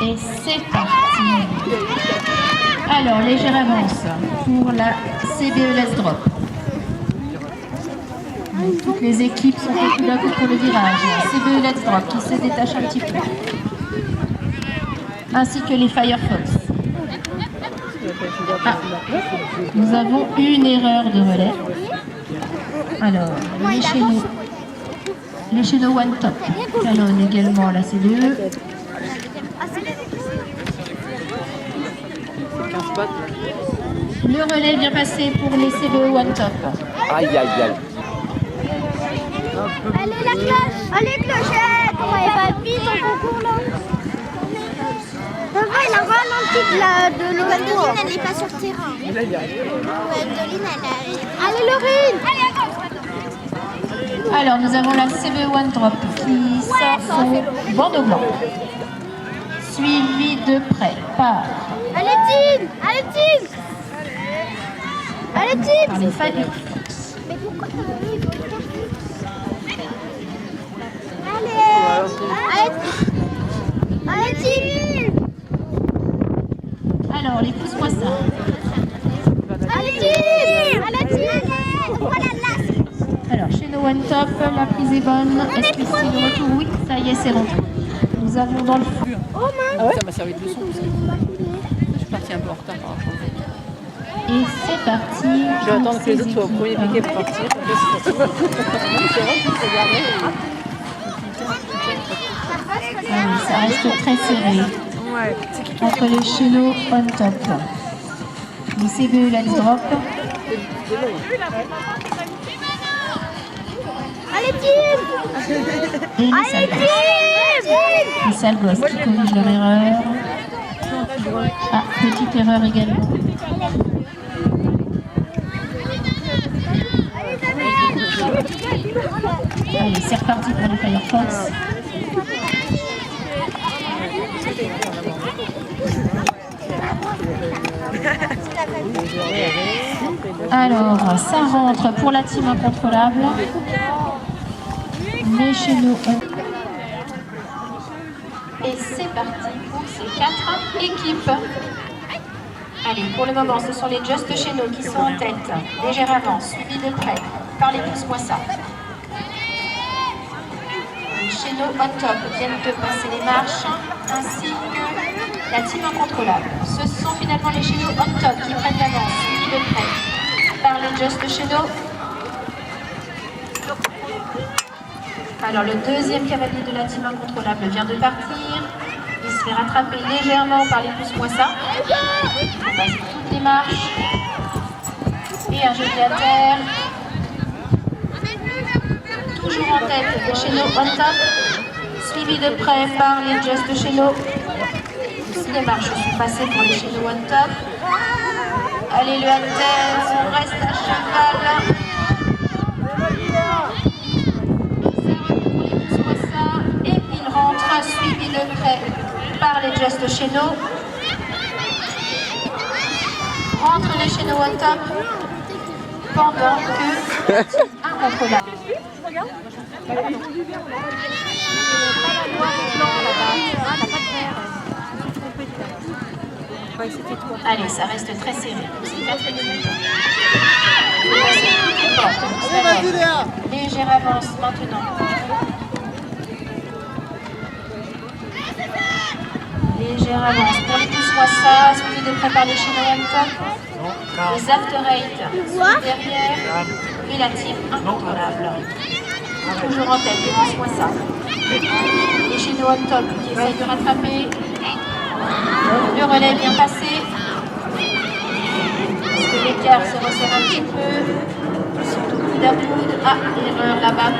Et c'est parti. Alors, légère avance pour la CBE Let's Drop. Toutes les équipes sont au coup d'un coup pour le virage. CBE Let's Drop qui se détache un petit peu. Ainsi que les Firefox. Ah, nous avons une erreur de relais. Alors, les Shadow One Top talonnent également la CBE. Le relais vient passer pour les CBE One Top. Aïe aïe aïe. Allez la cloche. Allez clochette. On va vite en concours là. Il a ralenti de l'eau. Gwendoline, elle n'est pas sur le terrain. Gwendoline, elle est... Allez Laurine. Alors nous avons la CBE One Drop qui sort son bandeau blanc. Suivi de près par... Allez Tine. Allez Tine. Allez Tine. Par les Firefox. Mais pourquoi Allez Tine. Alors les pousse-moi ça. Allez Tine. Allez Tine. Alors chez No One Top, la prise est bonne. Est-ce que c'est le retour? Oui, ça y est, c'est rentré. Nous avons dans le fond. Oh Ah ouais, ça m'a servi de leçon parce que je suis partie un peu en retard par rapport. Et c'est parti. Je vais attendre que les autres soient au premier piquet pour partir. C'est vrai qu'il faut garder. Ah oui, ça reste très serré. Ouais. Entre les chéneaux on top. Les CBE Let's Drop. Allez Tine. Et les sales gosses. Les sales gosses qui corrigent leur erreur. Ah, petite erreur également. Allez, c'est reparti pour les Firefox. Alors, ça rentre pour la team incontrôlable. Mais chez nous, et c'est parti pour ces 4 équipes. Allez, pour le moment, ce sont les Just chez nous qui sont en tête. Légère avance, suivi de près par les pousse-moi ça. Les chez nous on top viennent de passer les marches, ainsi que la team incontrôlable. Ce sont finalement les chez nous on top qui prennent l'avance, suivi de près par les Just chez nous. Alors le deuxième cavalier de la team incontrôlable vient de partir. Il se fait rattraper légèrement par les pousse-moi ça. Il faut passer toutes les marches. Et un joli à terre. Toujours en tête les chez nous on top. Suivi de près par les Just chez nous. Toutes les marches sont passées pour les chez nous on top. Allez le à terre, on reste à cheval. Suivi de près par les Just chez nous. Rentre les chez nous on top pendant que incontrôlable. Allez, ça reste très serré. C'est 4 minutes. Légère avance maintenant. Légère avance pour les pousse-moi ça, suivi de près par les chez nous on top. Les After Eight sont derrière et la team incontrôlable. Toujours en tête, les pousse-moi ça. Les chez nous on top qui essayent de rattraper. Le relais est bien passé. Est-ce que l'écart se resserre un petit peu? Surtout coup d'aboude. Ah, erreur là-bas.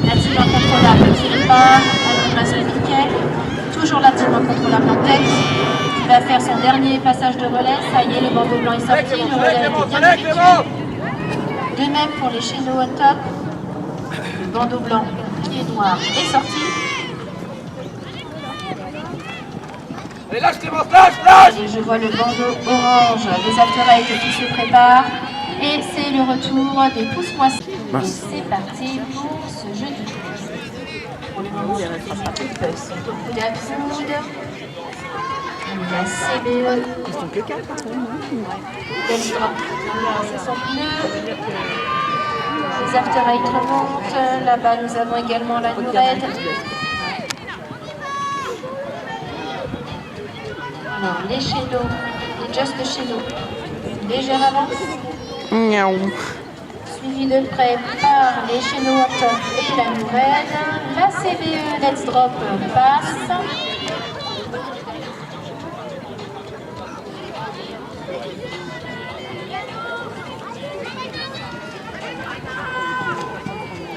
La team incontrôlable qui repart. Elle passe le piquet. Toujours la team incontrôlable en tête. Qui va faire son dernier passage de relais. Ça y est, le bandeau blanc est sorti. Le relais a été bien effectué. De même pour les chez nous on top. Le bandeau blanc, pied noir, est sorti. Et lâche Clémence, lâche. Et je vois le bandeau orange des After Eight qui se prépare. Et c'est le retour des pousse-moi. Et c'est parti pour ce jeu de Pour le moment, les équipes sont au coude à coude. La CBE. Ils sont que 4 par contre. Let's Drop. C'est son pneu. Les After Eight remontent. Là-bas, nous avons également la New Red. Alors, les Shadows, les Just Shadows. Légère avance. Miaou. Suivi de près par les Shadows on top et la New Red. La CBE Let's Drop passe.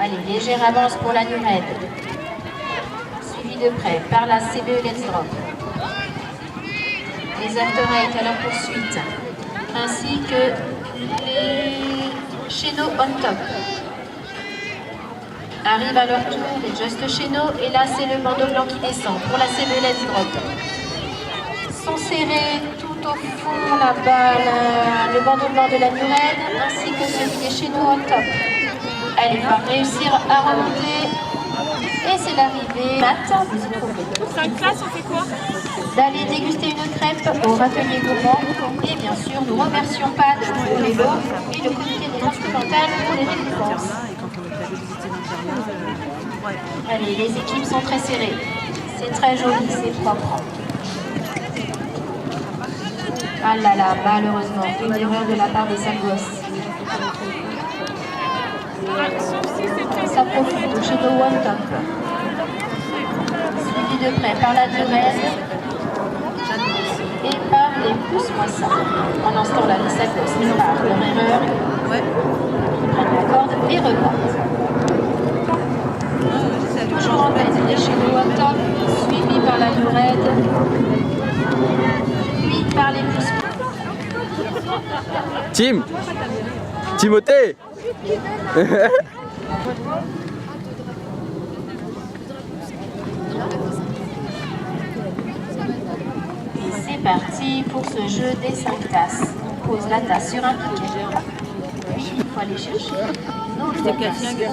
Allez, légère avance pour la New Red. Suivi de près par la CBE Let's Drop. Les After Eight à leur poursuite, ainsi que les Shadows on top. Arrivent à leur tour les Just Shadows et là c'est le bandeau blanc qui descend pour la CBE Let's Drop. Sont serrés tout au fond là-bas le bandeau blanc de la New Red ainsi que celui des Shadows on top. Elle va réussir à remonter et c'est l'arrivée. Matt, vous y trouvez. Sur une classe, on fait quoi? D'aller déguster une crêpe au râtelier gourmand. Et bien sûr, nous remercions Pad pour les lots et le comité des instrumentales pour les récompenses. Allez, les équipes sont très serrées. C'est très joli, c'est propre. Ah là là, malheureusement, une erreur de la part des sales gosses. Ça profite au Shadow One Top. Suivi de près par la New Red et par les pouces-moissins. Pendant ce temps-là, les sales gosses réparent leur erreur, prennent la corde et repartent. Toujours en tête les Shadow One Top, suivi par la New Red, puis par les pouces-moissins. Tim, Timothée. Et c'est parti pour ce jeu des 5 tasses. On pose la tasse sur un piquet. Puis il faut aller chercher nos tasses du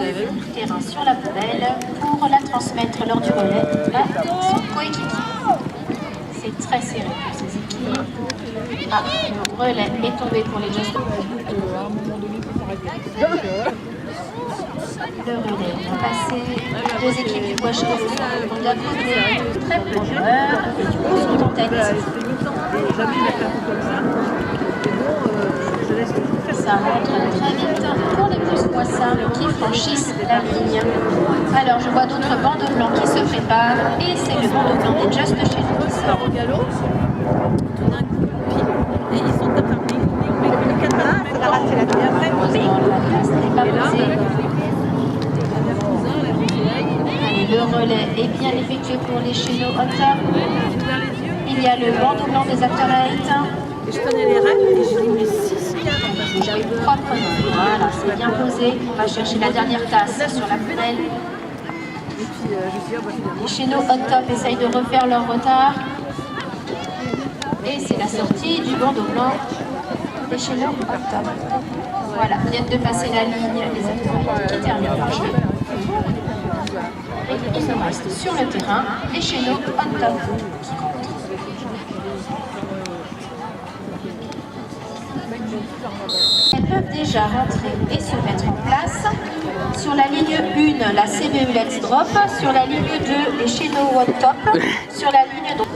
terrain sur la poubelle pour la transmettre lors du relais à son coéquipier. C'est très serré pour ces équipes. Ah, le relais est tombé pour les Just. Le relais est passé. Deux équipes du bois chaud sont d'un côté, très peu de joueurs, et du coup sont en tête. Ça rentre très vite pour les pouces-moissins qui franchissent la ligne. Alors je vois d'autres bandeaux blancs qui se préparent et c'est le bandeau blanc des Just chez nous qui sort au galop. Tout d'un coup, et ils sont tapés. Ça va rater la tête. Heureusement, la place n'est pas posée. Allez, le relais est bien effectué pour les Shadows on top. Il y a le bandeau blanc des After Eight. Et je connais les règles et je dis mais 6-4. Proprement. Voilà, c'est bien posé. On va chercher la dernière tasse sur la poubelle. Les Shadows on top essayent de refaire leur retard. Et c'est la sortie du bandeau blanc des Shadows on top. Voilà, viennent de passer la ligne les After Eight qui terminent leur jeu. Et il nous reste sur le terrain les Shadows on top qui rentrent. Elles peuvent déjà rentrer et se mettre en place. Sur la ligne 1, la CBE Let's Drop. Sur la ligne 2, les Shadows on top. Sur la ligne 3.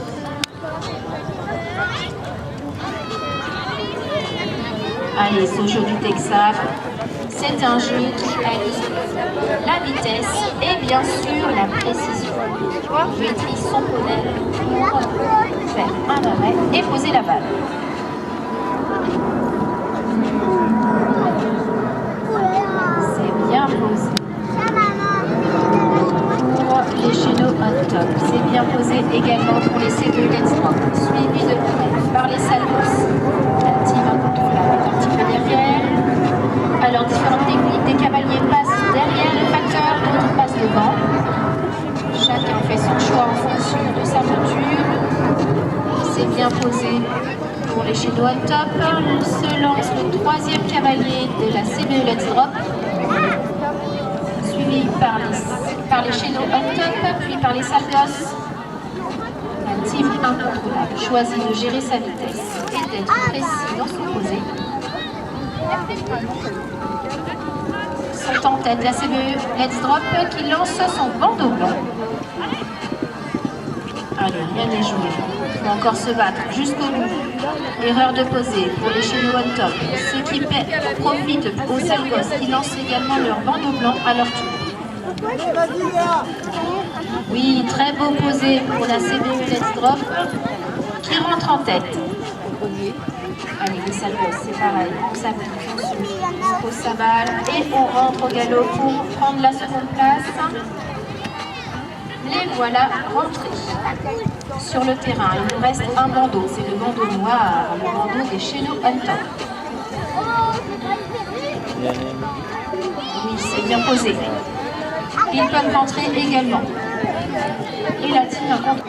Allez, ce jeu du Texas, c'est un jeu qui allie la vitesse et bien sûr la précision. On maîtrise son poney pour faire un arrêt et poser la balle. C'est bien posé. Pour les Shadows on top, c'est bien posé également pour les CBE Let's Drop, suivi de près par les Salmos. La team incontournable est un petit peu derrière. Alors, différentes techniques, des cavaliers passent derrière le facteur, d'autres passent devant. Chacun fait son choix en fonction de sa monture. C'est bien posé pour les Shadows on top. Se lance le troisième cavalier de la CBE Let's Drop, suivi par par les Cheno on top, puis par les Salgos. La team incontrôlable choisit de gérer sa vitesse et d'être précis dans son posé. Sont en tête la CBE Let's Drop qui lance son bandeau blanc. Allez, rien n'est joué. Il faut encore se battre jusqu'au bout. Erreur de poser pour les Cheno on top. Ceux qui profitent aux Salgos qui lancent également leur bandeau blanc à leur tour. Oui, très beau posé pour la CBE Let's Drop qui rentre en tête. Allez, les Salgos, c'est pareil. On s'appuie, on pose sa balle et on rentre au galop pour prendre la seconde place. Les voilà rentrés sur le terrain. Il nous reste un bandeau, c'est le bandeau noir, le bandeau des Cheno on top. Oui, c'est bien posé. Ils peuvent rentrer également. Et la team contre.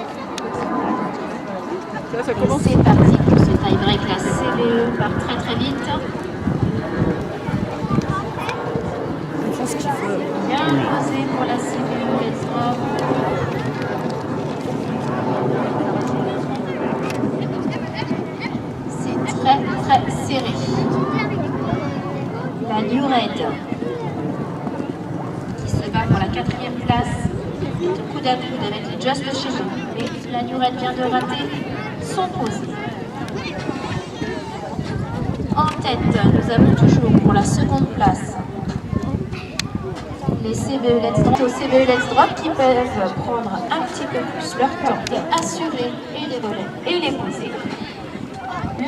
C'est parti pour ce tie-break. La CBE part très très vite. Bien posé pour la CBE Let's Drop. C'est très très serré. La New Red qui se bat pour la 4e place. Coude à coude avec les Just Cheno. Mais la New Red vient de rater son posé. En tête, nous avons toujours pour la seconde place les CBE Let's Drop, aux CBE Let's Drop qui peuvent prendre un petit peu plus leur temps et assurer et les relais et les poser.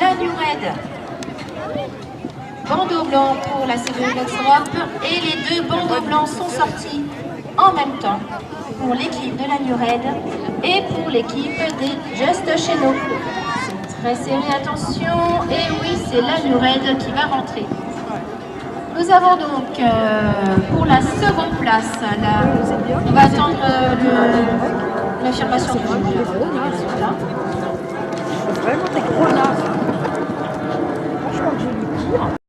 La New Red, bandeau blanc pour la CBE Let's Drop et les deux bandeaux blancs sont sortis en même temps pour l'équipe de la New Red et pour l'équipe des Just Cheno. C'est très serré, attention, et oui, c'est la New Red qui va rentrer. Nous avons donc pour la seconde place, on va attendre l'affirmation du juge. Voilà. Vraiment des gros là. Franchement, j'ai eu pire.